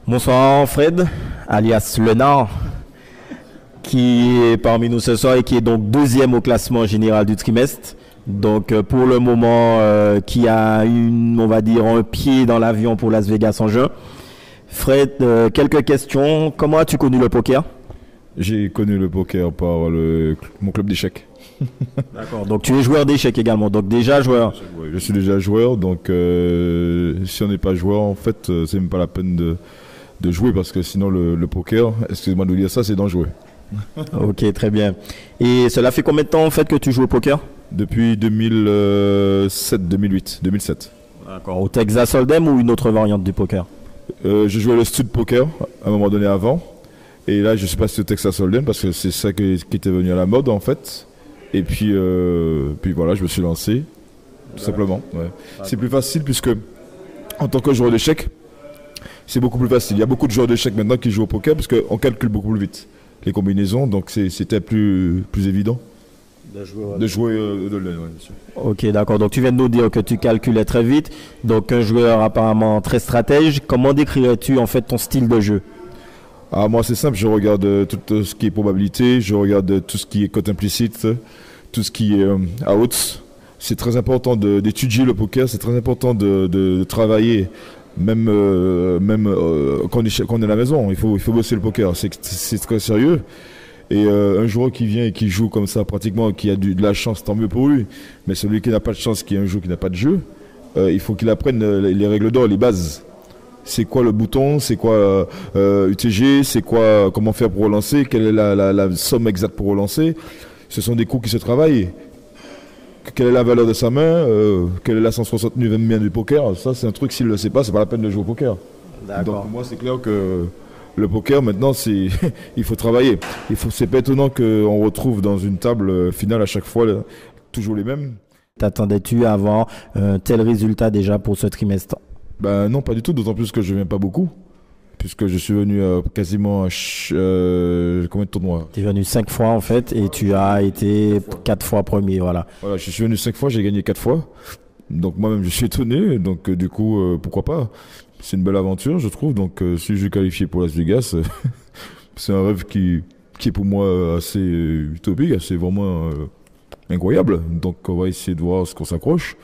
Bonsoir Fred, alias Lenard, qui est parmi nous ce soir et qui est donc deuxième au classement général du trimestre. Donc pour le moment, qui a on va dire, un pied dans l'avion pour Las Vegas en juin. Fred, quelques questions. Comment as-tu connu le poker? J'ai connu le poker par mon club d'échecs. D'accord, donc tu es joueur d'échecs également, donc déjà joueur. Oui, je suis déjà joueur, donc si on n'est pas joueur, en fait, c'est même pas la peine de jouer parce que sinon le poker, excusez-moi de dire ça, c'est dangereux. Ok, très bien. Et cela fait combien de temps en fait que tu joues au poker? Depuis 2007. D'accord, au Texas Hold'em ou une autre variante du poker? Je jouais le stud poker à un moment donné avant. Et là, je suis passé au Texas Hold'em parce que c'est ça qui était venu à la mode en fait. Et puis voilà, je me suis lancé, tout simplement. Ouais. C'est plus facile puisque en tant que joueur d'échecs, c'est beaucoup plus facile. Il y a beaucoup de joueurs d'échecs maintenant qui jouent au poker parce qu'on calcule beaucoup plus vite les combinaisons, donc c'était plus évident de jouer de l'aine. Ouais, bien sûr. Ok, d'accord. Donc tu viens de nous dire que tu calculais très vite. Donc un joueur apparemment très stratège. Comment décrirais-tu en fait ton style de jeu? Ah, moi c'est simple, je regarde tout ce qui est probabilité, je regarde tout ce qui est cote implicite, tout ce qui est outs. C'est très important d'étudier le poker, c'est très important de travailler, même quand on est à la maison, il faut bosser le poker, c'est très sérieux. Et un joueur qui vient et qui joue comme ça pratiquement, qui a de la chance, tant mieux pour lui. Mais celui qui n'a pas de chance, qui est un joueur qui n'a pas de jeu, il faut qu'il apprenne les règles d'or, les bases. C'est quoi le bouton, c'est quoi UTG, c'est quoi, comment faire pour relancer, quelle est la somme exacte pour relancer. Ce sont des coups qui se travaillent. Quelle est la valeur de sa main, quelle est la 169e main du poker. Ça, c'est un truc, s'il ne le sait pas, c'est pas la peine de jouer au poker. Donc pour moi, c'est clair que le poker, maintenant, il faut travailler. C'est pas étonnant qu'on retrouve dans une table finale à chaque fois toujours les mêmes. T'attendais-tu à avoir un tel résultat déjà pour ce trimestre? Ben non, pas du tout, d'autant plus que je ne viens pas beaucoup, puisque je suis venu quasiment combien de tournois? Tu es venu 5 fois en fait et tu as été 4 fois premier, voilà. Voilà, je suis venu 5 fois, j'ai gagné 4 fois, donc moi-même je suis étonné, donc du coup, pourquoi pas? C'est une belle aventure, je trouve, donc si je suis qualifié pour Las Vegas, c'est un rêve qui est pour moi assez utopique, assez vraiment incroyable, donc on va essayer de voir ce qu'on s'accroche.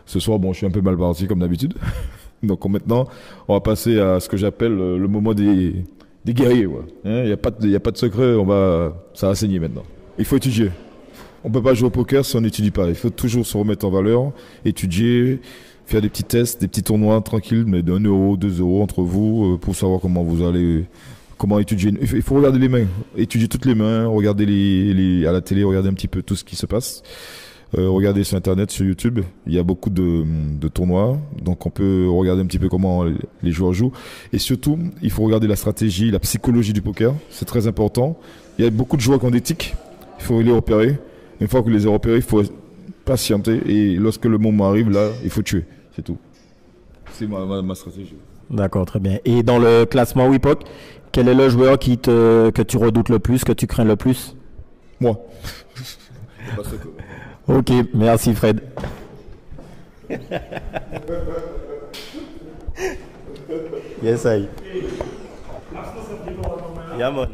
Ce soir, bon, je suis un peu mal parti comme d'habitude. Donc maintenant, on va passer à ce que j'appelle le moment des guerriers. Il n'y a pas de secret, ça va saigner maintenant. Il faut étudier. On ne peut pas jouer au poker si on n'étudie pas. Il faut toujours se remettre en valeur, étudier, faire des petits tests, des petits tournois tranquilles, mais d'1 euro, 2 euros entre vous, pour savoir comment étudier. Il faut regarder les mains, étudier toutes les mains, regarder à la télé, regarder un petit peu tout ce qui se passe. Regardez sur internet, sur YouTube, il y a beaucoup de tournois, donc on peut regarder un petit peu comment les joueurs jouent. Et surtout, il faut regarder la stratégie, la psychologie du poker, c'est très important. Il y a beaucoup de joueurs qui ont des tics, il faut les repérer. Une fois que les a repérés, il faut patienter et lorsque le moment arrive, là, il faut tuer, c'est tout. C'est ma stratégie. D'accord, très bien. Et dans le classement WIPOC, quel est le joueur que tu redoutes le plus, que tu crains le plus? Moi. Ok, merci Fred. Yes, I. Yeah, man.